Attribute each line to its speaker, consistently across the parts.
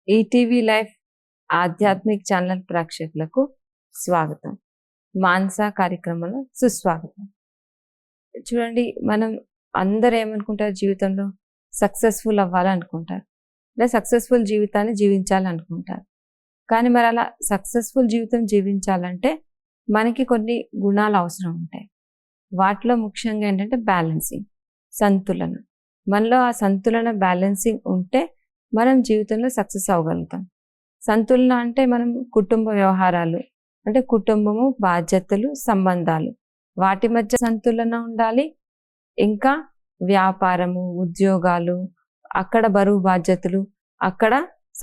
Speaker 1: ETV life ఆధ్యాత్మిక్ channel ప్రేక్షకులకు స్వాగతం. మానస కార్యక్రమంలో సుస్వాగతం. చూడండి, మనం అందరూ ఏమనుకుంటారు, జీవితంలో సక్సెస్ఫుల్ అవ్వాలనుకుంటారు, లేదా సక్సెస్ఫుల్ జీవితాన్ని జీవించాలనుకుంటారు. కానీ మరి అలా సక్సెస్ఫుల్ జీవితం జీవించాలంటే మనకి కొన్ని గుణాలు అవసరం ఉంటాయి. వాటిలో ముఖ్యంగా ఏంటంటే బ్యాలెన్సింగ్, సంతులన. మనలో ఆ సంతులన బ్యాలెన్సింగ్ ఉంటే మనం జీవితంలో సక్సెస్ అవ్వగలుగుతాం. సంతులన అంటే మనం కుటుంబ వ్యవహారాలు, అంటే కుటుంబము, బాధ్యతలు, సంబంధాలు, వాటి మధ్య సంతులన ఉండాలి. ఇంకా వ్యాపారము, ఉద్యోగాలు, అక్కడ బరువు బాధ్యతలు, అక్కడ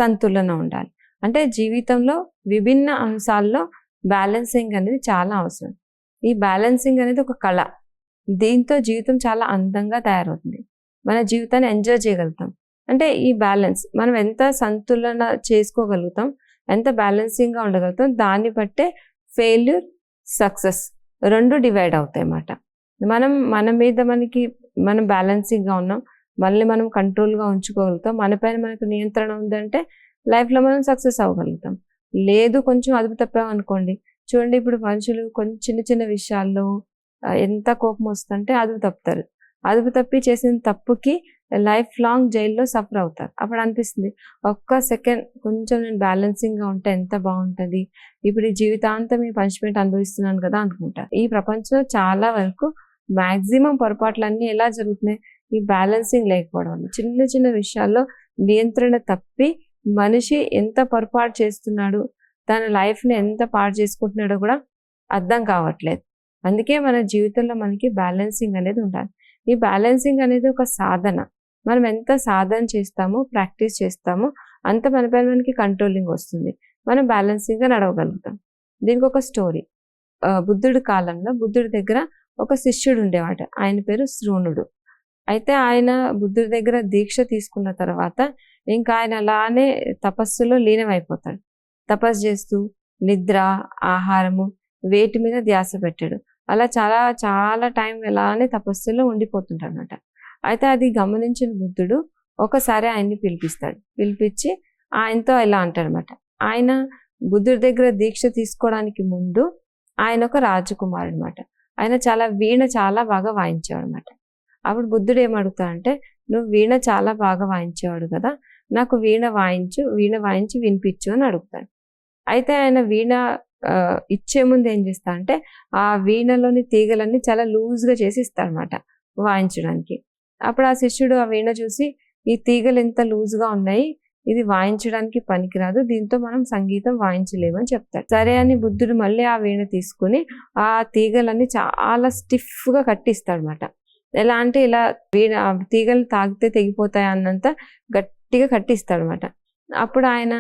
Speaker 1: సంతులన ఉండాలి. అంటే జీవితంలో విభిన్న అంశాల్లో బ్యాలెన్సింగ్ అనేది చాలా అవసరం. ఈ బ్యాలెన్సింగ్ అనేది ఒక కళ. దీంతో జీవితం చాలా అందంగా తయారవుతుంది. మన జీవితాన్ని ఎంజాయ్ చేయగలుగుతాం. అంటే ఈ బ్యాలెన్స్ మనం ఎంత సంతులన చేసుకోగలుగుతాం, ఎంత బ్యాలెన్సింగ్గా ఉండగలుగుతాం, దాన్ని బట్టే ఫెయిల్యూర్, సక్సెస్ రెండు డివైడ్ అవుతాయి అన్నమాట. మన మీద మనం బ్యాలెన్సింగ్గా ఉన్నాం, మళ్ళీ మనం కంట్రోల్గా ఉంచుకోగలుగుతాం, మనపైన మనకు నియంత్రణ ఉందంటే లైఫ్లో మనం సక్సెస్ అవ్వగలుగుతాం. లేదు, కొంచెం అదుపు తప్పామనుకోండి. చూడండి, ఇప్పుడు మనుషులు కొంచెం చిన్న చిన్న విషయాల్లో ఎంత కోపం వస్తుంటే అదుపు తప్పుతారు. అదుపు తప్పి చేసిన తప్పుకి లైఫ్ లాంగ్ జైల్లో సఫర్ అవుతారు. అప్పుడు అనిపిస్తుంది, ఒక్క సెకండ్ కొంచెం నేను బ్యాలెన్సింగ్గా ఉంటే ఎంత బాగుంటుంది, ఇప్పుడు ఈ జీవితాంతం ఈ పనిష్మెంట్ అనుభవిస్తున్నాను కదా అనుకుంటారు. ఈ ప్రపంచంలో చాలా వరకు మ్యాక్సిమం పొరపాట్లన్నీ ఎలా జరుగుతున్నాయి, ఈ బ్యాలెన్సింగ్ లేకపోవడం వల్ల. చిన్న చిన్న విషయాల్లో నియంత్రణ తప్పి మనిషి ఎంత పొరపాటు చేస్తున్నాడు, తన లైఫ్ని ఎంత పాడు చేసుకుంటున్నాడో కూడా అర్థం కావట్లేదు. అందుకే మన జీవితంలో మనకి బ్యాలెన్సింగ్ అనేది ఉండాలి. ఈ బ్యాలెన్సింగ్ అనేది ఒక సాధన. మనం ఎంత సాధన చేస్తామో, ప్రాక్టీస్ చేస్తామో, అంత మనపైన మనకి కంట్రోలింగ్ వస్తుంది. మనం బ్యాలెన్సింగ్గా నడవగలుగుతాం. దీనికి ఒక స్టోరీ. బుద్ధుడి కాలంలో బుద్ధుడి దగ్గర ఒక శిష్యుడు ఉండేవాట. ఆయన పేరు శ్రోణుడు. అయితే ఆయన బుద్ధుడి దగ్గర దీక్ష తీసుకున్న తర్వాత ఇంకా ఆయన అలానే తపస్సులో లీనమైపోతాడు. తపస్సు చేస్తూ నిద్ర, ఆహారము, వేటి మీద ధ్యాస పెట్టాడు. అలా చాలా చాలా టైం ఎలానే తపస్సులో ఉండిపోతుంటాడు అనమాట. అయితే అది గమనించిన బుద్ధుడు ఒకసారి ఆయన్ని పిలిపిస్తాడు. పిలిపించి ఆయనతో ఇలా అంటాడనమాట. ఆయన బుద్ధుడి దగ్గర దీక్ష తీసుకోవడానికి ముందు ఆయన ఒక రాజకుమారుడు అనమాట. ఆయన వీణ చాలా బాగా వాయించేవాడు అనమాట. అప్పుడు బుద్ధుడు ఏమడుగుతాడంటే, నువ్వు వీణ చాలా బాగా వాయించేవాడు కదా, నాకు వీణ వాయించి వినిపించు అని అడుగుతాడు. అయితే ఆయన వీణ ఇచ్చే ముందు ఏం చేస్తా అంటే ఆ వీణలోని తీగలన్నీ చాలా లూజ్గా చేసి ఇస్తాడనమాట వాయించడానికి. అప్పుడు ఆ శిష్యుడు ఆ వీణ చూసి, ఈ తీగలు ఎంత లూజ్గా ఉన్నాయి, ఇది వాయించడానికి పనికిరాదు, దీంతో మనం సంగీతం వాయించలేమని చెప్తాడు. సరే అని బుద్ధుడు మళ్ళీ ఆ వీణ తీసుకుని ఆ తీగలన్నీ చాలా స్టిఫ్గా కట్టిస్తాడనమాట. ఎలా అంటే ఇలా తీగలు తాగితే తెగిపోతాయి అన్నంత గట్టిగా కట్టిస్తాడనమాట. అప్పుడు ఆయన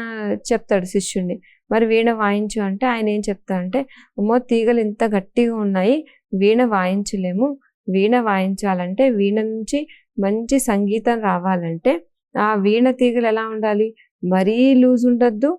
Speaker 1: చెప్తాడు శిష్యుడిని, మరి వీణ వాయించు అంటే ఆయన ఏం చెప్తాడంటే, అమ్మో తీగలు ఇంత గట్టిగా ఉన్నాయి, వీణ వాయించలేము. వీణ వాయించాలంటే, వీణ నుంచి మంచి సంగీతం రావాలంటే ఆ వీణ తీగలు ఎలా ఉండాలి, మరీ లూజ్ ఉండద్దు,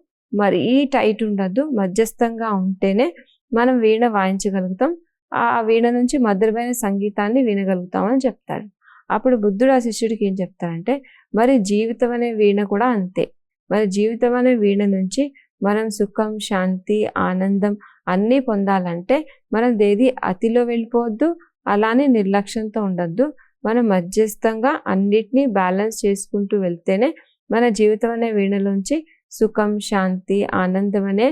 Speaker 1: మరీ టైట్ ఉండద్దు, మధ్యస్థంగా ఉంటేనే మనం వీణ వాయించగలుగుతాం, ఆ వీణ నుంచి మధురమైన సంగీతాన్ని వినగలుగుతామని చెప్తాడు. అప్పుడు బుద్ధుడు ఆ శిష్యుడికి ఏం చెప్తాడంటే, మరి జీవితం అనే వీణ కూడా అంతే. మరి జీవితం అనే వీణ నుంచి మనం సుఖం, శాంతి, ఆనందం అన్నీ పొందాలంటే మనం దేది అతిలో వెళ్ళిపోవద్దు, అలానే నిర్లక్ష్యంతో ఉండద్దు. మనం మధ్యస్థంగా అన్నిటినీ బ్యాలెన్స్ చేసుకుంటూ వెళ్తేనే మన జీవితం అనే వీణలోంచి సుఖం, శాంతి, ఆనందం అనే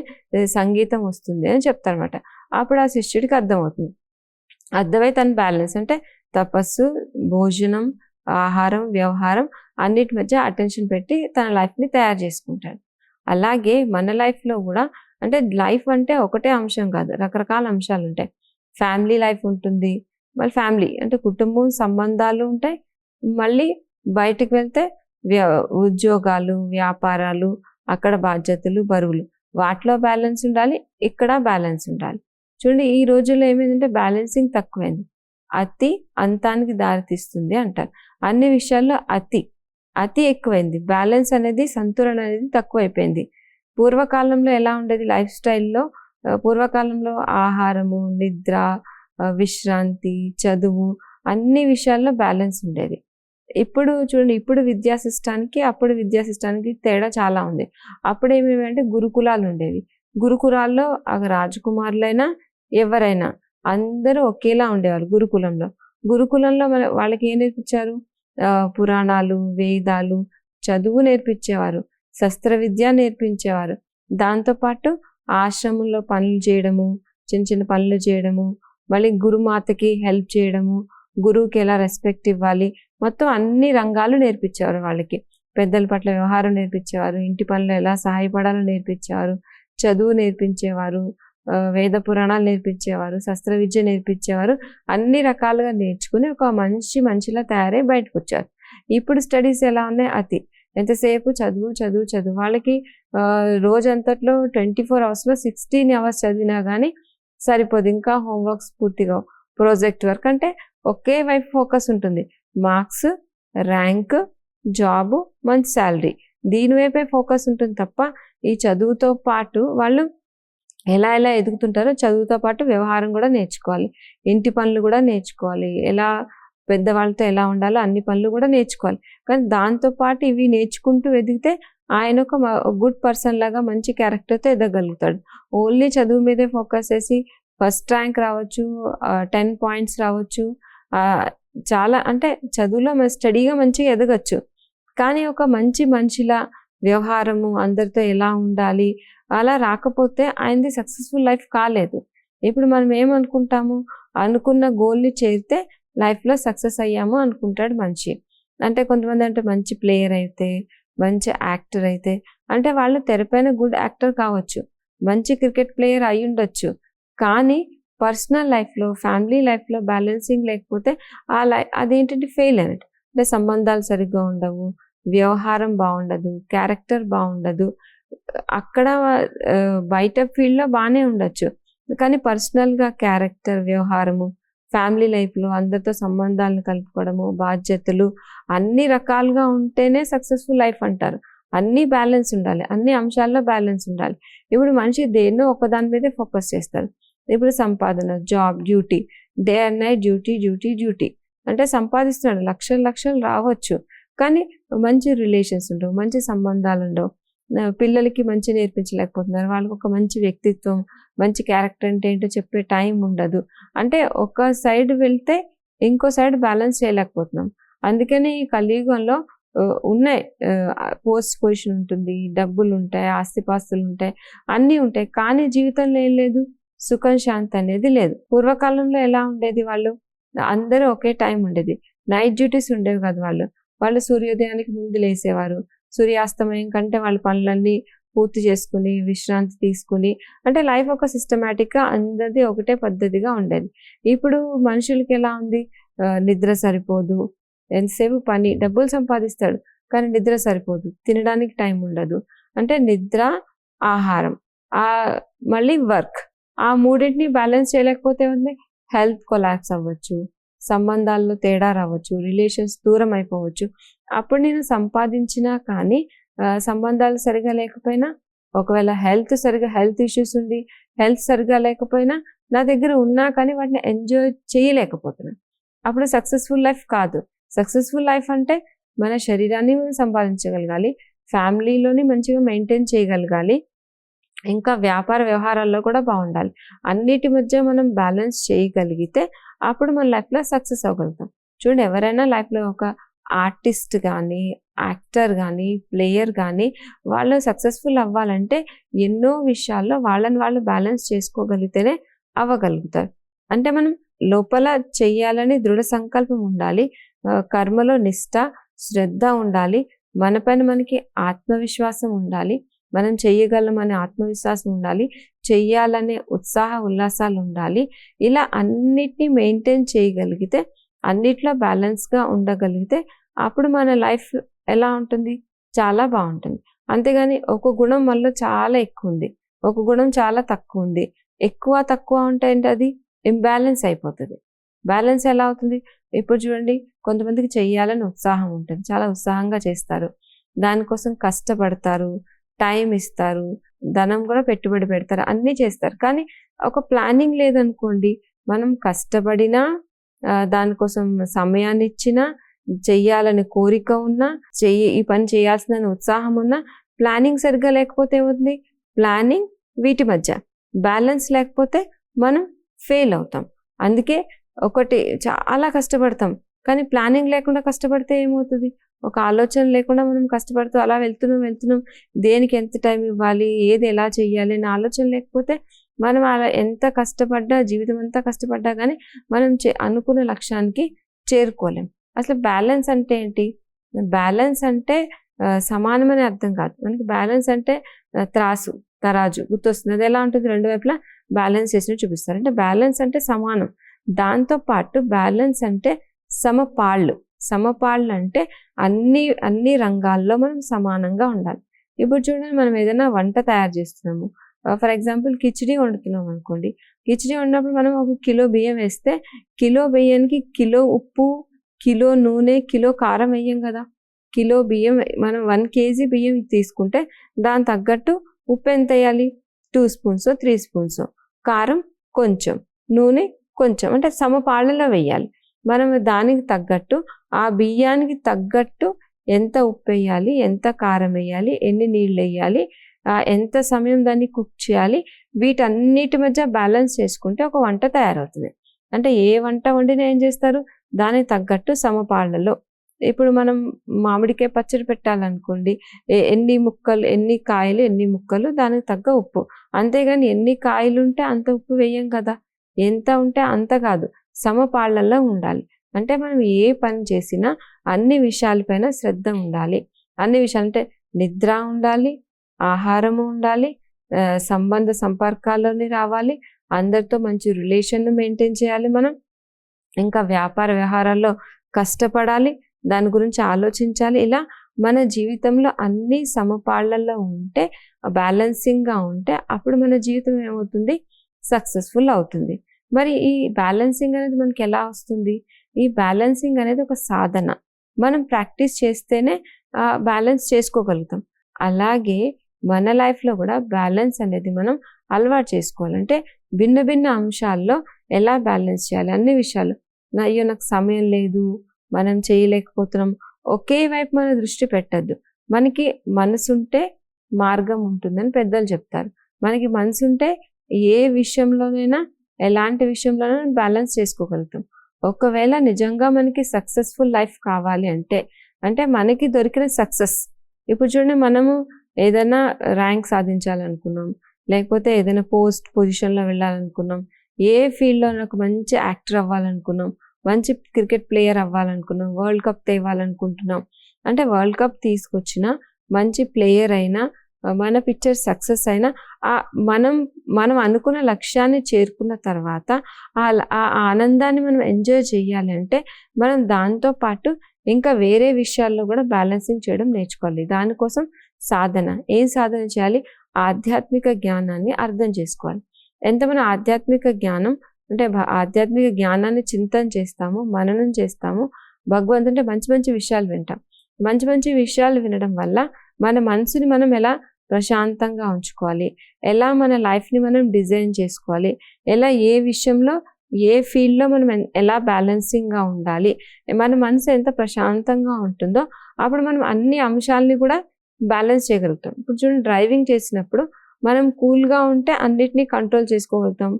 Speaker 1: సంగీతం వస్తుంది అని చెప్తారనమాట. అప్పుడు ఆ శిష్యుడికి అర్థమవుతుంది. అర్థమై తన బ్యాలెన్స్ అంటే తపస్సు, భోజనం, ఆహారం, వ్యవహారం అన్నిటి మధ్య అటెన్షన్ పెట్టి తన లైఫ్ని తయారు చేసుకుంటాడు. అలాగే మన లైఫ్లో కూడా, అంటే లైఫ్ అంటే ఒకటే అంశం కాదు, రకరకాల అంశాలు ఉంటాయి. ఫ్యామిలీ లైఫ్ ఉంటుంది, మళ్ళీ ఫ్యామిలీ అంటే కుటుంబం, సంబంధాలు ఉంటాయి. మళ్ళీ బయటికి వెళ్తే ఉద్యోగాలు, వ్యాపారాలు, అక్కడ బాధ్యతలు, బరువులు, వాటిలో బ్యాలెన్స్ ఉండాలి, ఇక్కడ బ్యాలెన్స్ ఉండాలి. చూడండి, ఈ రోజుల్లో ఏమైందంటే బ్యాలెన్సింగ్ తక్కువైంది. అతి అంతానికి దారితీస్తుంది అంటారు. అన్ని విషయాల్లో అతి ఎక్కువైంది. బ్యాలెన్స్ అనేది, సంతులన అనేది తక్కువైపోయింది. పూర్వకాలంలో ఎలా ఉండేది లైఫ్ స్టైల్లో, పూర్వకాలంలో ఆహారము, నిద్ర, విశ్రాంతి, చదువు, అన్ని విషయాల్లో బ్యాలెన్స్ ఉండేది. ఇప్పుడు చూడండి, ఇప్పుడు విద్యా సిస్టానికి అప్పుడు విద్యా సిస్టానికి తేడా చాలా ఉంది. అప్పుడు ఏమేమంటే గురుకులాలు ఉండేవి. గురుకులాల్లో రాజకుమారులైనా ఎవరైనా అందరూ ఒకేలా ఉండేవారు గురుకులంలో. గురుకులంలో వాళ్ళకి ఏం నేర్పించారు? పురాణాలు, వేదాలు, చదువు నేర్పించేవారు, శస్త్ర విద్య నేర్పించేవారు. దాంతోపాటు ఆశ్రమంలో పనులు చేయడము, చిన్న చిన్న పనులు చేయడము, మళ్ళీ గురుమాతకి హెల్ప్ చేయడము, గురువుకి ఎలా రెస్పెక్ట్ ఇవ్వాలి, మొత్తం అన్ని రంగాలు నేర్పించేవారు వాళ్ళకి. పెద్దల పట్ల వ్యవహారం నేర్పించేవారు, ఇంటి పనులు ఎలా సహాయపడాలో నేర్పించేవారు, చదువు నేర్పించేవారు, వేద పురాణాలు నేర్పించేవారు, శస్త్ర విద్య నేర్పించేవారు. అన్ని రకాలుగా నేర్చుకుని ఒక మనిషిలా తయారై బయటకు వచ్చారు. ఇప్పుడు స్టడీస్ ఎలా ఉన్నాయి? ఎంతసేపు చదువు చదువు చదువు. వాళ్ళకి రోజంతట్లో 24 అవర్స్లో 16 అవర్స్ చదివినా కానీ సరిపోదు. ఇంకా హోంవర్క్స్ పూర్తిగా, ప్రాజెక్ట్ వర్క్ అంటే ఒకే వైపు ఫోకస్ ఉంటుంది. మార్క్స్, ర్యాంక్, జాబు, మంచి శాలరీ, దీని వైపే ఫోకస్ ఉంటుంది తప్ప ఈ చదువుతో పాటు వాళ్ళు ఎలా ఎదుగుతుంటారో చదువుతో పాటు వ్యవహారం కూడా నేర్చుకోవాలి, ఇంటి పనులు కూడా నేర్చుకోవాలి, ఎలా పెద్దవాళ్ళతో ఎలా ఉండాలో అన్ని పనులు కూడా నేర్చుకోవాలి. కానీ దాంతోపాటు ఇవి నేర్చుకుంటూ ఎదిగితే ఆయన ఒక గుడ్ పర్సన్ లాగా మంచి క్యారెక్టర్తో ఎదగలుగుతాడు. ఓన్లీ చదువు మీదే ఫోకస్ చేసి ఫస్ట్ ర్యాంక్ రావచ్చు, 10 పాయింట్స్ రావచ్చు, చాలా అంటే చదువులో స్టడీగా మంచిగా ఎదగచ్చు. కానీ ఒక మంచి మనిషిలా వ్యవహారము, అందరితో ఎలా ఉండాలి అలా రాకపోతే ఆయనది సక్సెస్ఫుల్ లైఫ్ కాలేదు. ఇప్పుడు మనం ఏమనుకుంటాము? అనుకున్న గోల్ని చేరితే లైఫ్లో సక్సెస్ అయ్యాము అనుకుంటాడు మనిషి. అంటే కొంతమంది అంటే మంచి ప్లేయర్ అయితే, మంచి యాక్టర్ అయితే, అంటే వాళ్ళు తెరపైన గుడ్ యాక్టర్ కావచ్చు, మంచి క్రికెట్ ప్లేయర్ అయి ఉండొచ్చు. కానీ పర్సనల్ లైఫ్లో, ఫ్యామిలీ లైఫ్లో బ్యాలెన్సింగ్ లేకపోతే అదేంటంటే ఫెయిల్ అన్నట్టు. అంటే సంబంధాలు సరిగ్గా ఉండవు, వ్యవహారం బాగుండదు, క్యారెక్టర్ బాగుండదు. అక్కడ బయట ఫీల్డ్లో బాగానే ఉండొచ్చు, కానీ పర్సనల్గా క్యారెక్టర్, వ్యవహారము, ఫ్యామిలీ లైఫ్లో అందరితో సంబంధాలను కలుపుకోవడము, బాధ్యతలు అన్ని రకాలుగా ఉంటేనే సక్సెస్ఫుల్ లైఫ్ అంటారు. అన్నీ బ్యాలెన్స్ ఉండాలి, అన్ని అంశాల్లో బ్యాలెన్స్ ఉండాలి. ఇప్పుడు మనిషి దేన్నో ఒకదాని మీదే ఫోకస్ చేస్తారు. ఇప్పుడు సంపాదన, job, duty, day and night duty duty duty అంటే సంపాదిస్తున్నాడు, లక్షలు రావచ్చు, కానీ మంచి రిలేషన్స్ ఉండవు, మంచి సంబంధాలు ఉండవు, పిల్లలకి మంచి నేర్పించలేకపోతున్నారు, వాళ్ళకి ఒక మంచి వ్యక్తిత్వం, మంచి క్యారెక్టర్ అంటే ఏంటో చెప్పే టైం ఉండదు. అంటే ఒక సైడ్ వెళ్తే ఇంకో సైడ్ బ్యాలెన్స్ చేయలేకపోతున్నాం. అందుకని ఈ కలియుగంలో ఉన్నాయి, పోస్ట్ పొజిషన్ ఉంటుంది, డబ్బులు ఉంటాయి, ఆస్తిపాస్తులు ఉంటాయి, అన్నీ ఉంటాయి, కానీ జీవితంలో ఏం లేదు, సుఖం శాంతి అనేది లేదు. పూర్వకాలంలో ఎలా ఉండేది? వాళ్ళు అందరూ ఒకే టైం ఉండేది, నైట్ డ్యూటీస్ ఉండేవి కాదు. వాళ్ళు సూర్యోదయానికి ముందు లేసేవారు, సూర్యాస్తమయం కంటే వాళ్ళ పనులన్నీ పూర్తి చేసుకుని విశ్రాంతి తీసుకుని, అంటే లైఫ్ ఒక సిస్టమేటిక్గా అందరిది ఒకటే పద్ధతిగా ఉండేది. ఇప్పుడు మనుషులకి ఎలా ఉంది? నిద్ర సరిపోదు, ఎంతసేపు పని, డబ్బులు సంపాదిస్తాడు కానీ నిద్ర సరిపోదు, తినడానికి టైం ఉండదు. అంటే నిద్ర, ఆహారం, మళ్ళీ వర్క్, ఆ మూడింటిని బ్యాలెన్స్ చేయలేకపోతే ఉంది, హెల్త్ కొలాప్స్ అవ్వచ్చు, సంబంధాల్లో తేడా రావచ్చు, రిలేషన్స్ దూరం అయిపోవచ్చు. అప్పుడు నేను సంపాదించినా కానీ సంబంధాలు సరిగా లేకపోయినా, ఒకవేళ హెల్త్ ఇష్యూస్ ఉండి హెల్త్ సరిగా లేకపోయినా నా దగ్గర ఉన్నా కానీ వాటిని ఎంజాయ్ చేయలేకపోతున్నాను, అప్పుడు సక్సెస్ఫుల్ లైఫ్ కాదు. సక్సెస్ఫుల్ లైఫ్ అంటే మన శరీరాన్ని సంపాదించగలగాలి, ఫ్యామిలీలోని మంచిగా మెయింటైన్ చేయగలగాలి, ఇంకా వ్యాపార వ్యవహారాల్లో కూడా బాగుండాలి. అన్నిటి మధ్య మనం బ్యాలెన్స్ చేయగలిగితే అప్పుడు మన లైఫ్లో సక్సెస్ అవ్వగలుగుతాం. చూడండి, ఎవరైనా లైఫ్లో ఒక ఆర్టిస్ట్ కానీ, యాక్టర్ కానీ, ప్లేయర్ కానీ వాళ్ళు సక్సెస్ఫుల్ అవ్వాలంటే ఎన్నో విషయాల్లో వాళ్ళని వాళ్ళు బ్యాలెన్స్ చేసుకోగలిగితేనే అవ్వగలుగుతారు. అంటే మనం లోపల చెయ్యాలని దృఢ సంకల్పం ఉండాలి, కర్మలో నిష్ఠ, శ్రద్ధ ఉండాలి, మనపైన మనకి ఆత్మవిశ్వాసం ఉండాలి, మనం చెయ్యగలమనే ఆత్మవిశ్వాసం ఉండాలి, చెయ్యాలనే ఉత్సాహ ఉల్లాసాలు ఉండాలి. ఇలా అన్నిటినీ మెయింటైన్ చేయగలిగితే, అన్నిట్లో బ్యాలెన్స్గా ఉండగలిగితే అప్పుడు మన లైఫ్ ఎలా ఉంటుంది? చాలా బాగుంటుంది. అంతేగాని ఒక గుణం మనలో చాలా ఎక్కువ ఉంది, ఒక గుణం చాలా తక్కువ ఉంది, ఎక్కువ తక్కువ ఉంటే ఏంటి, అది ఇంబ్యాలెన్స్ అయిపోతుంది. బ్యాలెన్స్ ఎలా అవుతుంది? ఇప్పుడు చూడండి, కొంతమందికి చెయ్యాలని ఉత్సాహం ఉంటుంది, చాలా ఉత్సాహంగా చేస్తారు, దానికోసం కష్టపడతారు, టైం ఇస్తారు, ధనం కూడా పెట్టుబడి పెడతారు, అన్నీ చేస్తారు. కానీ ఒక ప్లానింగ్ లేదనుకోండి, మనం కష్టపడినా, దానికోసం సమయాన్ని ఇచ్చినా, చెయ్యాలని కోరిక ఉన్నా, ఈ పని చేయాల్సిన ఉత్సాహం ఉన్నా, ప్లానింగ్ సరిగ్గా లేకపోతే ఏమవుతుంది, ప్లానింగ్ వీటి మధ్య బ్యాలెన్స్ లేకపోతే మనం ఫెయిల్ అవుతాం. అందుకే ఒకటి చాలా కష్టపడతాం, కానీ ప్లానింగ్ లేకుండా కష్టపడితే ఏమవుతుంది, ఒక ఆలోచన లేకుండా మనం కష్టపడుతూ అలా వెళ్తున్నాం, దేనికి ఎంత టైం ఇవ్వాలి, ఏది ఎలా చెయ్యాలి అనే ఆలోచన లేకపోతే మనం అలా ఎంత కష్టపడ్డా, జీవితం అంతా కష్టపడ్డా కానీ మనం అనుకున్న లక్ష్యానికి చేరుకోలేం. అసలు బ్యాలెన్స్ అంటే ఏంటి? బ్యాలెన్స్ అంటే సమానమనే అర్థం కాదు. మనకి బ్యాలెన్స్ అంటే తరాజు గుర్తొస్తుంది. అది ఎలా ఉంటుంది, రెండు వైపులా బ్యాలెన్స్ చేసినట్టు చూపిస్తారు. అంటే బ్యాలెన్స్ అంటే సమానం. దాంతోపాటు బ్యాలెన్స్ అంటే సమపాళ్ళు అంటే అన్ని రంగాల్లో మనం సమానంగా ఉండాలి. ఇప్పుడు చూడండి, మనం ఏదైనా వంట తయారు చేస్తున్నాము, ఫర్ ఎగ్జాంపుల్ కిచిడి వండుతున్నాం అనుకోండి. కిచిడి వండినప్పుడు మనం 1 కిలో బియ్యం వేస్తే కిలో బియ్యానికి కిలో ఉప్పు, కిలో నూనె, కిలో కారం వేయం కదా. కిలో బియ్యం మనం 1 కేజీ బియ్యం తీసుకుంటే దాని తగ్గట్టు ఉప్పు ఎంత వేయాలి, 2 స్పూన్స్ 3 స్పూన్స్, కారం కొంచెం, నూనె కొంచెం, అంటే సమపాళ్ళలో వేయాలి. మనం దానికి తగ్గట్టు ఆ బియ్యానికి తగ్గట్టు ఎంత ఉప్పు వేయాలి, ఎంత కారం వేయాలి, ఎన్ని నీళ్ళు వేయాలి, ఎంత సమయం దాన్ని కుక్ చేయాలి, వీటన్నిటి మధ్య బ్యాలెన్స్ చేసుకుంటే ఒక వంట తయారవుతుంది. అంటే ఏ వంట వండినా ఏం చేస్తారు, దానికి తగ్గట్టు సమపాళ్ళలో. ఇప్పుడు మనం మామిడికాయ పచ్చడి పెట్టాలనుకోండి, ఎన్ని కాయలు ఎన్ని ముక్కలు, దానికి తగ్గ ఉప్పు. అంతేగాని ఎన్ని కాయలు ఉంటే అంత ఉప్పు వేయం కదా, ఎంత ఉంటే అంత కాదు, సమపాళ్ళల్లో ఉండాలి. అంటే మనం ఏ పని చేసినా అన్ని విషయాలపైన శ్రద్ధ ఉండాలి. అన్ని విషయాలు అంటే నిద్ర ఉండాలి, ఆహారము ఉండాలి, సంపర్కాల్లోని రావాలి, అందరితో మంచి రిలేషన్ మెయింటైన్ చేయాలి మనం, ఇంకా వ్యాపార వ్యవహారాల్లో కష్టపడాలి, దాని గురించి ఆలోచించాలి. ఇలా మన జీవితంలో అన్ని సమపాళ్ళల్లో ఉంటే, బ్యాలెన్సింగ్గా ఉంటే అప్పుడు మన జీవితం ఏమవుతుంది, సక్సెస్ఫుల్ అవుతుంది. మరి ఈ బ్యాలెన్సింగ్ అనేది మనకి ఎలా వస్తుంది? ఈ బ్యాలెన్సింగ్ అనేది ఒక సాధన. మనం ప్రాక్టీస్ చేస్తేనే బ్యాలెన్స్ చేసుకోగలుగుతాం. అలాగే మన లైఫ్లో కూడా బ్యాలెన్స్ అనేది మనం అలవాటు చేసుకోవాలంటే భిన్న భిన్న అంశాల్లో ఎలా బ్యాలెన్స్ చేయాలి, అన్ని విషయాలు. అయ్యో నాకు సమయం లేదు, మనం చేయలేకపోతున్నాం, ఒకే వైపు మన దృష్టి పెట్టద్దు. మనకి మనసుంటే మార్గం ఉంటుందని పెద్దలు చెప్తారు. మనకి మనసుంటే ఏ విషయంలోనైనా, ఎలాంటి విషయంలోనైనా బ్యాలెన్స్ చేసుకోగలుగుతాం. ఒకవేళ నిజంగా మనకి సక్సెస్ఫుల్ లైఫ్ కావాలి అంటే మనకి దొరికిన సక్సెస్, ఇప్పుడు చూడండి, మనము ఏదైనా ర్యాంక్ సాధించాలనుకున్నాం, లేకపోతే ఏదైనా పొజిషన్లో వెళ్ళాలనుకున్నాం, ఏ ఫీల్డ్లో నాకు మంచి యాక్టర్ అవ్వాలనుకున్నాం, మంచి క్రికెట్ ప్లేయర్ అవ్వాలనుకున్నాం, వరల్డ్ కప్ తేవాలనుకుంటున్నాం. అంటే వరల్డ్ కప్ తీసుకొచ్చిన మంచి ప్లేయర్ అయినా, మన పిక్చర్ సక్సెస్ అయినా, మనం అనుకున్న లక్ష్యాన్ని చేరుకున్న తర్వాత ఆ ఆనందాన్ని మనం ఎంజాయ్ చేయాలి అంటే మనం దాంతోపాటు ఇంకా వేరే విషయాల్లో కూడా బ్యాలెన్సింగ్ చేయడం నేర్చుకోవాలి. దానికోసం సాధన. ఏం సాధన చేయాలి? ఆధ్యాత్మిక జ్ఞానాన్ని అర్థం చేసుకోవాలి. ఎంత మన ఆధ్యాత్మిక జ్ఞానం అంటే ఆధ్యాత్మిక జ్ఞానాన్ని చింతన చేస్తాము, మననం చేస్తాము, భగవంతుంటే మంచి మంచి విషయాలు వింటాం. మంచి మంచి విషయాలు వినడం వల్ల మన మనసుని మనం ఎలా ప్రశాంతంగా ఉంచుకోవాలి, ఎలా మన లైఫ్ని మనం డిజైన్ చేసుకోవాలి, ఎలా ఏ విషయంలో ఏ ఫీల్డ్లో మనం ఎలా బ్యాలెన్సింగ్గా ఉండాలి, మన మనసు ఎంత ప్రశాంతంగా ఉంటుందో అప్పుడు మనం అన్ని అంశాలని కూడా బ్యాలెన్స్ చేయగలుగుతాం. ఇప్పుడు చూడండి, డ్రైవింగ్ చేసినప్పుడు మనం కూల్గా ఉంటే అన్నిటినీ కంట్రోల్ చేసుకోగలుగుతాం.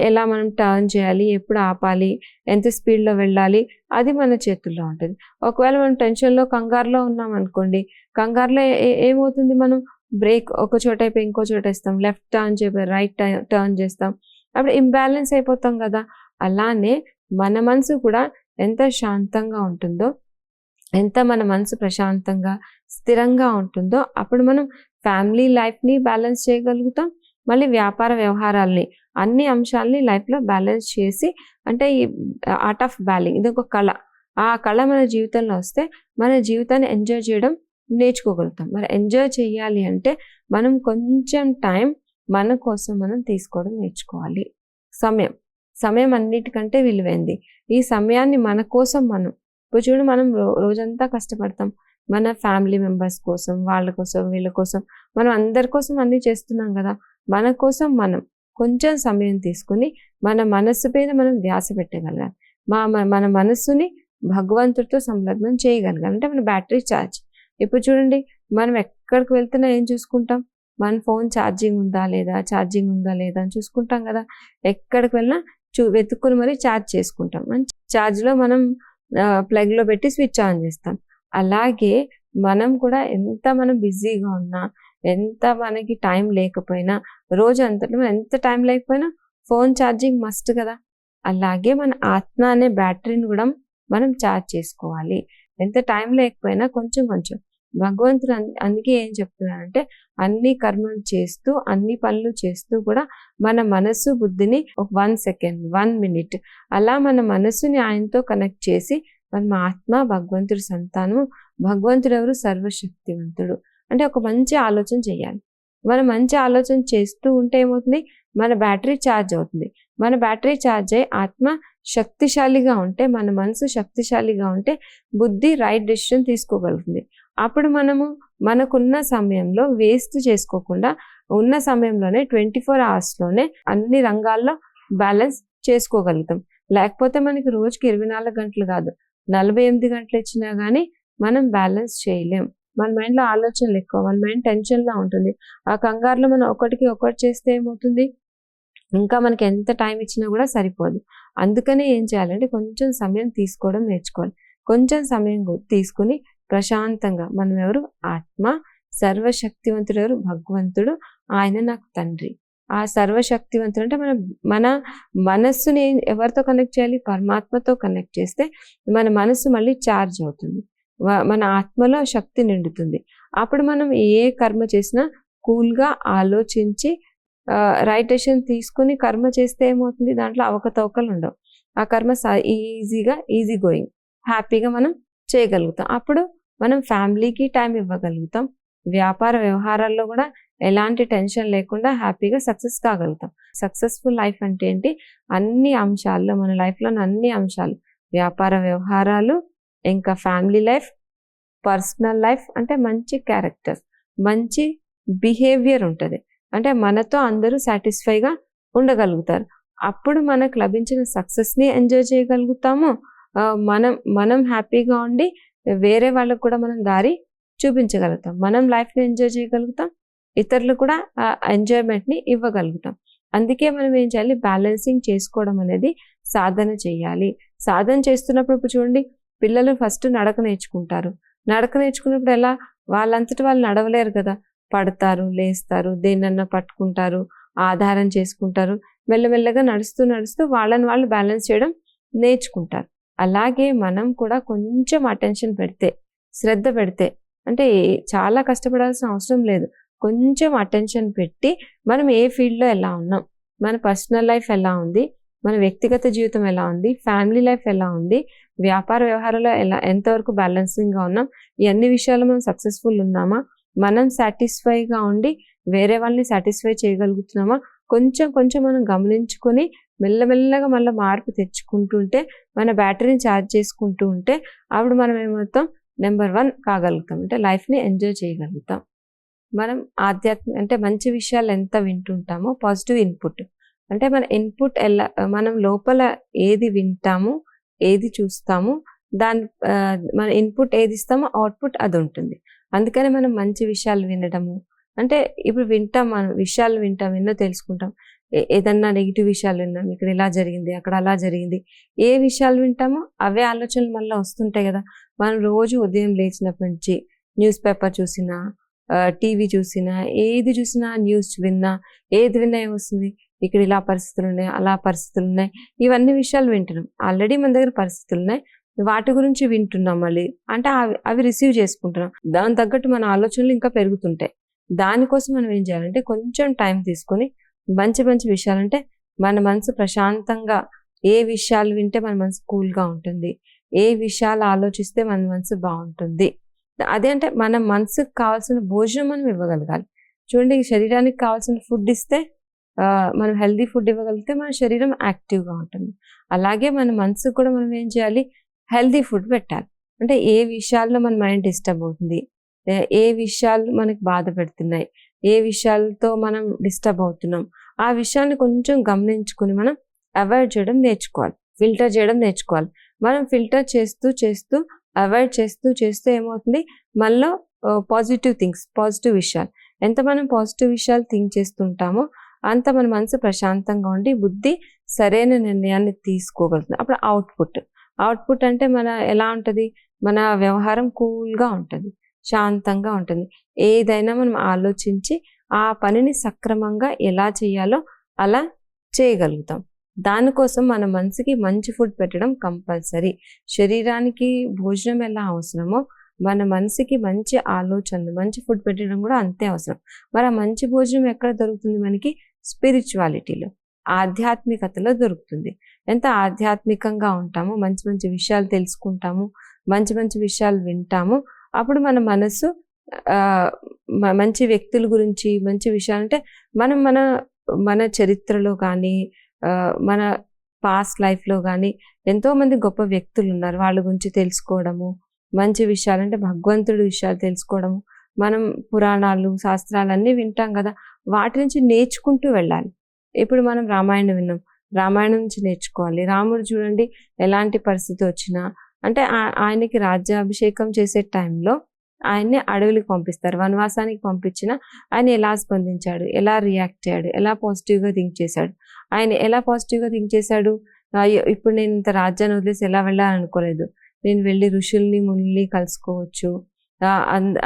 Speaker 1: ఎలా మనం టర్న్ చేయాలి, ఎప్పుడు ఆపాలి, ఎంత స్పీడ్లో వెళ్ళాలి, అది మన చేతుల్లో ఉంటుంది. ఒకవేళ మనం టెన్షన్లో కంగారులో ఉన్నాం అనుకోండి, కంగారులో ఏమవుతుంది, మనం బ్రేక్ ఒక చోట అయిపోయి ఇంకో చోట వేస్తాం, లెఫ్ట్ టర్న్ చేయబోయి రైట్ టర్న్ చేస్తాం, అప్పుడు ఇంబ్యాలెన్స్ అయిపోతాం కదా. అలానే మన మనసు కూడా ఎంత శాంతంగా ఉంటుందో, ఎంత మన మనసు ప్రశాంతంగా స్థిరంగా ఉంటుందో అప్పుడు మనం ఫ్యామిలీ లైఫ్ని బ్యాలెన్స్ చేయగలుగుతాం, మళ్ళీ వ్యాపార వ్యవహారాల్ని, అన్ని అంశాలని లైఫ్లో బ్యాలెన్స్ చేసి, అంటే ఈ ఆర్ట్ ఆఫ్ బ్యాలింగ్ ఇది ఒక కళ. ఆ కళ మన జీవితంలో వస్తే మన జీవితాన్ని ఎంజాయ్ చేయడం నేర్చుకోగలుగుతాం. మరి ఎంజాయ్ చేయాలి అంటే మనం కొంచెం టైం మన కోసం మనం తీసుకోవడం నేర్చుకోవాలి. సమయం అన్నిటికంటే విలువైంది. ఈ సమయాన్ని మన కోసం ఇప్పుడు చూడు, మనం రోజంతా కష్టపడతాం మన ఫ్యామిలీ మెంబర్స్ కోసం, వాళ్ళ కోసం, వీళ్ళ కోసం, మనం అందరి కోసం అన్నీ చేస్తున్నాం కదా. మన కోసం మనం కొంచెం సమయం తీసుకుని మన మనస్సు మీద మనం ధ్యాస పెట్టగలగాలి. మన మనస్సుని భగవంతుడితో సంలగ్నం చేయగలగాలి. అంటే మన బ్యాటరీ ఛార్జ్. ఇప్పుడు చూడండి, మనం ఎక్కడికి వెళ్తున్నా ఏం చూసుకుంటాం? మన ఫోన్ ఛార్జింగ్ ఉందా లేదా, ఛార్జింగ్ ఉందా లేదా అని చూసుకుంటాం కదా. ఎక్కడికి వెళ్ళినా వెతుక్కుని మరీ ఛార్జ్ చేసుకుంటాం. ఛార్జ్లో మనం ప్లగ్లో పెట్టి స్విచ్ ఆన్ చేస్తాం. అలాగే మనం కూడా ఎంత మనం బిజీగా ఉన్నా, ఎంత మనకి టైం లేకపోయినా, రోజు అంతట్లో ఎంత టైం లేకపోయినా ఫోన్ ఛార్జింగ్ మస్ట్ కదా. అలాగే మన ఆత్మ అనే బ్యాటరీని కూడా మనం ఛార్జ్ చేసుకోవాలి. ఎంత టైం లేకపోయినా కొంచెం కొంచెం భగవంతుడు అందుకే ఏం చెప్తున్నారంటే, అన్ని కర్మలు చేస్తూ అన్ని పనులు చేస్తూ కూడా మన మనసు బుద్ధిని ఒక 1 సెకండ్ 1 మినిట్ అలా మన మనసుని ఆయనతో కనెక్ట్ చేసి, మన ఆత్మ భగవంతుడి సంతానము. భగవంతుడు ఎవరు? సర్వశక్తివంతుడు. అంటే ఒక మంచి ఆలోచన చేయాలి. మనం మంచి ఆలోచన చేస్తూ ఉంటే ఏమవుతుంది? మన బ్యాటరీ ఛార్జ్ అవుతుంది. మన బ్యాటరీ ఛార్జ్ అయ్యి ఆత్మ శక్తిశాలిగా ఉంటే, మన మనసు శక్తిశాలిగా ఉంటే బుద్ధి రైట్ డెసిషన్ తీసుకోగలుగుతుంది. అప్పుడు మనకున్న సమయంలో వేస్ట్ చేసుకోకుండా, ఉన్న సమయంలోనే 24 అవర్స్లోనే అన్ని రంగాల్లో బ్యాలెన్స్ చేసుకోగలుగుతాం. లేకపోతే మనకి రోజుకి 24 గంటలు కాదు, 48 గంటలు ఇచ్చినా కానీ మనం బ్యాలెన్స్ చేయలేం. మన మైండ్లో ఆలోచనలు ఎక్కువ, మన మైండ్ టెన్షన్లో ఉంటుంది. ఆ కంగారులో మనం ఒకటి చేస్తే ఏమవుతుంది? ఇంకా మనకి ఎంత టైం ఇచ్చినా కూడా సరిపోదు. అందుకనే ఏం చేయాలంటే కొంచెం సమయం తీసుకోవడం నేర్చుకోవాలి. కొంచెం సమయం తీసుకుని ప్రశాంతంగా, మనం ఎవరు? ఆత్మ. సర్వశక్తివంతుడు ఎవరు? భగవంతుడు. ఆయన నాకు తండ్రి. ఆ సర్వశక్తివంతుడు అంటే మన మనస్సుని ఎవరితో కనెక్ట్ చేయాలి? పరమాత్మతో కనెక్ట్ చేస్తే మన మనసు మళ్ళీ ఛార్జ్ అవుతుంది. మన ఆత్మలో శక్తి నిండుతుంది. అప్పుడు మనం ఏ కర్మ చేసినా కూల్గా ఆలోచించి రైట్ డెసిషన్ తీసుకుని కర్మ చేస్తే ఏమవుతుంది? దాంట్లో అవకతవకలు ఉండవు. ఆ కర్మ ఈజీ గోయింగ్, హ్యాపీగా మనం చేయగలుగుతాం. అప్పుడు మనం ఫ్యామిలీకి టైం ఇవ్వగలుగుతాం. వ్యాపార వ్యవహారాల్లో కూడా ఎలాంటి టెన్షన్ లేకుండా హ్యాపీగా సక్సెస్ కాగలుగుతాం. సక్సెస్ఫుల్ లైఫ్ అంటే ఏంటి? అన్ని అంశాల్లో, మన లైఫ్లోని అన్ని అంశాలు, వ్యాపార వ్యవహారాలు, ఇంకా ఫ్యామిలీ లైఫ్, పర్సనల్ లైఫ్, అంటే మంచి క్యారెక్టర్, మంచి బిహేవియర్ ఉంటుంది. అంటే మనతో అందరూ సాటిస్ఫైగా ఉండగలుగుతారు. అప్పుడు మనకు లభించిన సక్సెస్ని ఎంజాయ్ చేయగలుగుతాము. మనం హ్యాపీగా ఉండి వేరే వాళ్ళకు కూడా మనం దారి చూపించగలుగుతాం. మనం లైఫ్ని ఎంజాయ్ చేయగలుగుతాం, ఇతరులు కూడా ఆ ఎంజాయ్మెంట్ని ఇవ్వగలుగుతాం. అందుకే మనం ఏం చేయాలి? బ్యాలెన్సింగ్ చేసుకోవడం అనేది సాధన చేయాలి. సాధన చేస్తున్నప్పుడు ఇప్పుడు చూడండి, పిల్లలు ఫస్ట్ నడక నేర్చుకుంటారు. నడక నేర్చుకున్నప్పుడు ఎలా? వాళ్ళంతటి వాళ్ళు నడవలేరు కదా. పడతారు, లేస్తారు, దేన్నన్నా పట్టుకుంటారు, ఆధారం చేసుకుంటారు. మెల్లమెల్లగా నడుస్తూ నడుస్తూ వాళ్ళని వాళ్ళు బ్యాలెన్స్ చేయడం నేర్చుకుంటారు. అలాగే మనం కూడా కొంచెం అటెన్షన్ పెడితే, శ్రద్ధ పెడితే, అంటే చాలా కష్టపడాల్సిన అవసరం లేదు. కొంచెం అటెన్షన్ పెట్టి మనం ఏ ఫీల్డ్లో ఎలా ఉన్నాం, మన పర్సనల్ లైఫ్ ఎలా ఉంది, మన వ్యక్తిగత జీవితం ఎలా ఉంది, ఫ్యామిలీ లైఫ్ ఎలా ఉంది, వ్యాపార వ్యవహారాల్లో ఎంతవరకు బ్యాలెన్సింగ్గా ఉన్నాం, ఈ అన్ని విషయాలు మనం సక్సెస్ఫుల్ ఉన్నామా, మనం సాటిస్ఫైగా ఉండి వేరే వాళ్ళని సాటిస్ఫై చేయగలుగుతున్నామా, కొంచెం కొంచెం మనం గమనించుకొని మెల్లమెల్లగా మళ్ళీ మార్పు తెచ్చుకుంటుంటే, మన బ్యాటరీని ఛార్జ్ చేసుకుంటూ ఉంటే అప్పుడు మనం ఏమవుతాం? నెంబర్ 1 కాగలుగుతాం. అంటే లైఫ్ని ఎంజాయ్ చేయగలుగుతాం. మనం ఆధ్యాత్మిక అంటే మంచి విషయాలు ఎంత వింటుంటామో, పాజిటివ్ ఇన్పుట్ అంటే మన ఇన్పుట్ మనం లోపల ఏది వింటాము, ఏది చూస్తాము, మన ఇన్పుట్ ఏది ఇస్తామో అవుట్పుట్ అది ఉంటుంది. అందుకని మనం మంచి విషయాలు వినడము, అంటే ఇప్పుడు మనం విషయాలు వింటాం, ఎన్నో తెలుసుకుంటాం. ఏదన్నా నెగిటివ్ విషయాలు విన్నాం, ఇక్కడ ఇలా జరిగింది, అక్కడ అలా జరిగింది, ఏ విషయాలు వింటామో అవే ఆలోచనలు మళ్ళీ వస్తుంటాయి కదా. మనం రోజు ఉదయం లేచినప్పటి నుంచి న్యూస్ పేపర్ చూసినా, టీవీ చూసినా, ఏది చూసినా, న్యూస్ విన్నా, ఏది విన్నా ఏమొస్తుంది? ఇక్కడ ఇలా పరిస్థితులు ఉన్నాయి, అలా పరిస్థితులు ఉన్నాయి, ఇవన్నీ విషయాలు వింటున్నాం. ఆల్రెడీ మన దగ్గర పరిస్థితులు ఉన్నాయి, వాటి గురించి వింటున్నాం. మళ్ళీ అంటే అవి రిసీవ్ చేసుకుంటున్నాం. దాని తగ్గట్టు మన ఆలోచనలు ఇంకా పెరుగుతుంటాయి. దానికోసం మనం ఏం చేయాలంటే కొంచెం టైం తీసుకొని మంచి మంచి విషయాలంటే మన మనసు ప్రశాంతంగా, ఏ విషయాలు వింటే మన మనసు కూల్గా ఉంటుంది, ఏ విషయాలు ఆలోచిస్తే మన మనసు బాగుంటుంది, అదే అంటే మన మనసుకు కావాల్సిన భోజనం మనం ఇవ్వగలగాలి. చూడండి, శరీరానికి కావాల్సిన ఫుడ్ ఇస్తే, మనం హెల్దీ ఫుడ్ ఇవ్వగలిగితే మన శరీరం యాక్టివ్గా ఉంటుంది. అలాగే మన మనసుకు కూడా మనం ఏం చేయాలి? హెల్దీ ఫుడ్ పెట్టాలి. అంటే ఏ విషయాల్లో మన మైండ్ డిస్టర్బ్ అవుతుంది, ఏ విషయాలు మనకి బాధ పెడుతున్నాయి, ఏ విషయాలతో మనం డిస్టర్బ్ అవుతున్నాం, ఆ విషయాన్ని కొంచెం గమనించుకుని మనం అవాయిడ్ చేయడం నేర్చుకోవాలి, ఫిల్టర్ చేయడం నేర్చుకోవాలి. మనం ఫిల్టర్ చేస్తూ చేస్తూ అవాయిడ్ చేస్తూ చేస్తూ ఏమవుతుంది, మనలో పాజిటివ్ థింగ్స్, పాజిటివ్ విషయాలు, ఎంత మనం పాజిటివ్ విషయాలు థింక్ చేస్తుంటామో అంత మన మనసు ప్రశాంతంగా ఉండి బుద్ధి సరైన నిర్ణయాన్ని తీసుకోగలుగుతుంది. అప్పుడు అవుట్పుట్ అంటే మన ఎలా ఉంటుంది, మన వ్యవహారం కూల్గా ఉంటుంది, శాంతంగా ఉంటుంది. ఏదైనా మనం ఆలోచించి ఆ పనిని సక్రమంగా ఎలా చేయాలో అలా చేయగలుగుతాం. దానికోసం మన మనసుకి మంచి ఫుడ్ పెట్టడం కంపల్సరీ. శరీరానికి భోజనం ఎలా అవసరమో మన మనసుకి మంచి ఆలోచనలు, మంచి ఫుడ్ పెట్టడం కూడా అంతే అవసరం. మరి ఆ మంచి భోజనం ఎక్కడ దొరుకుతుంది మనకి? స్పిరిచువాలిటీలో, ఆధ్యాత్మికతలో దొరుకుతుంది. ఎంత ఆధ్యాత్మికంగా ఉంటామో, మంచి మంచి విషయాలు తెలుసుకుంటాము, మంచి మంచి విషయాలు వింటాము, అప్పుడు మన మనసు మంచి వ్యక్తుల గురించి, మంచి విషయాలు అంటే మనం మన చరిత్రలో కానీ మన పాస్ట్ లైఫ్లో కానీ ఎంతోమంది గొప్ప వ్యక్తులు ఉన్నారు, వాళ్ళ గురించి తెలుసుకోవడము, మంచి విషయాలు అంటే భగవంతుడి విషయాలు తెలుసుకోవడము. మనం పురాణాలు, శాస్త్రాలు అన్నీ వింటాం కదా, వాటి నుంచి నేర్చుకుంటూ వెళ్ళాలి. ఇప్పుడు మనం రామాయణం విన్నాం, రామాయణం నుంచి నేర్చుకోవాలి. రాముడు చూడండి ఎలాంటి పరిస్థితి వచ్చినా, అంటే ఆయనకి రాజ్యాభిషేకం చేసే టైంలో ఆయన్ని అడవులకు పంపిస్తారు, వనవాసానికి పంపించిన ఆయన ఎలా స్పందించాడు, ఎలా రియాక్ట్ అయ్యాడు, ఎలా పాజిటివ్గా థింక్ చేశాడు. ఆయన ఎలా పాజిటివ్గా థింక్ చేశాడు, ఇప్పుడు నేను ఇంత రాజ్యాన్ని వదిలేసి ఎలా వెళ్ళాలనుకోలేదు, నేను వెళ్ళి ఋషుల్ని మునుల్ని కలుసుకోవచ్చు,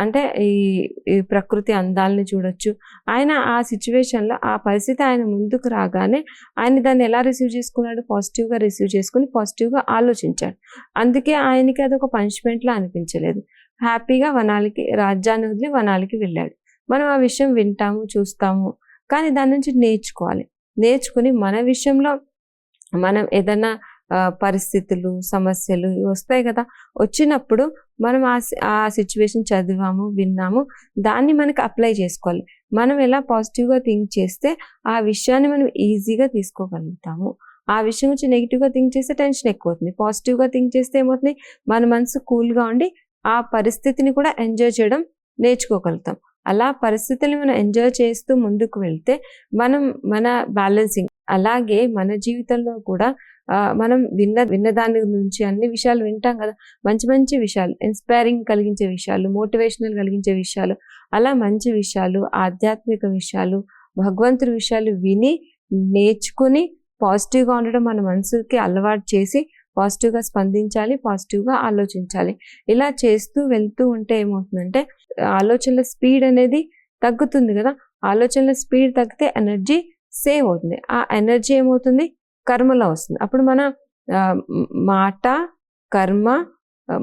Speaker 1: అంటే ఈ ప్రకృతి అందాలని చూడొచ్చు. ఆయన ఆ సిచ్యువేషన్లో, ఆ పరిస్థితి ఆయన ముందుకు రాగానే ఆయన దాన్ని ఎలా రిసీవ్ చేసుకున్నాడు, పాజిటివ్గా రిసీవ్ చేసుకుని పాజిటివ్గా ఆలోచించాడు. అందుకే ఆయనకి అదొక పనిష్మెంట్లా అనిపించలేదు, హ్యాపీగా రాజ్యాన్ని వదిలి వనాలకి వెళ్ళాడు. మనం ఆ విషయం వింటాము, చూస్తాము, కానీ దాని నుంచి నేర్చుకుని మన విషయంలో మనం ఏదైనా పరిస్థితులు, సమస్యలు వస్తాయి కదా, వచ్చినప్పుడు మనం ఆ సిచ్యువేషన్ చదివాము, విన్నాము, దాన్ని మనకి అప్లై చేసుకోవాలి. మనం ఎలా పాజిటివ్గా థింక్ చేస్తే ఆ విషయాన్ని మనం ఈజీగా తీసుకోగలుగుతాము. ఆ విషయం నుంచి నెగిటివ్గా థింక్ చేస్తే టెన్షన్ ఎక్కువ అవుతుంది. పాజిటివ్గా థింక్ చేస్తే ఏమవుతుంది, మన మనసు కూల్గా ఉండి ఆ పరిస్థితిని కూడా ఎంజాయ్ చేయడం నేర్చుకోగలుగుతాం. అలా పరిస్థితుల్ని మనం ఎంజాయ్ చేస్తూ ముందుకు వెళ్తే మన బ్యాలెన్సింగ్. అలాగే మన జీవితంలో కూడా మనం విన్న దాని నుంచి అన్ని విషయాలు వింటాం కదా, మంచి మంచి విషయాలు, ఇన్స్పైరింగ్ కలిగించే విషయాలు, మోటివేషనల్ కలిగించే విషయాలు, అలా మంచి విషయాలు, ఆధ్యాత్మిక విషయాలు, భగవంతుడి విషయాలు విని నేర్చుకుని పాజిటివ్గా ఉండడం మన మనసుకి అలవాటు చేసి పాజిటివ్గా స్పందించాలి, పాజిటివ్గా ఆలోచించాలి. ఇలా చేస్తూ వెళ్తూ ఉంటే ఏమవుతుందంటే ఆలోచనల స్పీడ్ అనేది తగ్గుతుంది కదా, ఆలోచనల స్పీడ్ తగ్గితే ఎనర్జీ సేవ్ అవుతుంది. ఆ ఎనర్జీ ఏమవుతుంది, కర్మలో వస్తుంది. అప్పుడు మన మాట, కర్మ,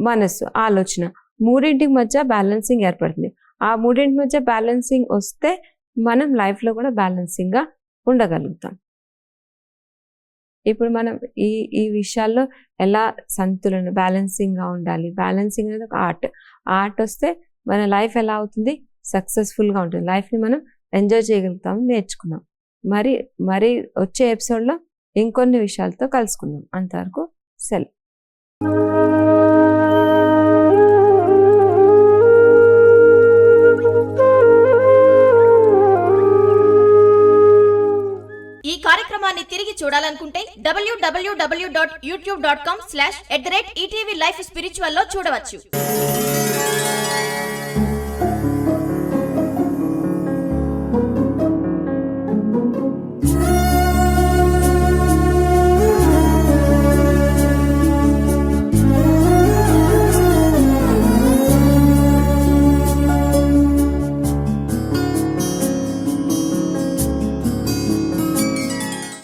Speaker 1: మనస్సు, ఆలోచన మూడింటికి మధ్య బ్యాలెన్సింగ్ ఏర్పడుతుంది. ఆ మూడింటి మధ్య బ్యాలెన్సింగ్ వస్తే మనం లైఫ్లో కూడా బ్యాలెన్సింగ్గా ఉండగలుగుతాం. ఇప్పుడు మనం ఈ విషయాల్లో ఎలా సంతులన బ్యాలెన్సింగ్గా ఉండాలి. బ్యాలెన్సింగ్ అనేది ఒక ఆర్ట్ వస్తే మన లైఫ్ ఎలా అవుతుంది, సక్సెస్ఫుల్గా ఉంటుంది. లైఫ్ని మనం ఎంజాయ్ చేయగలుగుతాం, నేర్చుకున్నాం. మరి వచ్చే ఎపిసోడ్లో ఇంకొన్ని విషయాలతో కలుసుకుందాం. అంతవరకు సెలవు.
Speaker 2: ఈ కార్యక్రమాన్ని తిరిగి చూడాలనుకుంటే www.youtube.com/@ETV Life Spiritual లో చూడవచ్చు.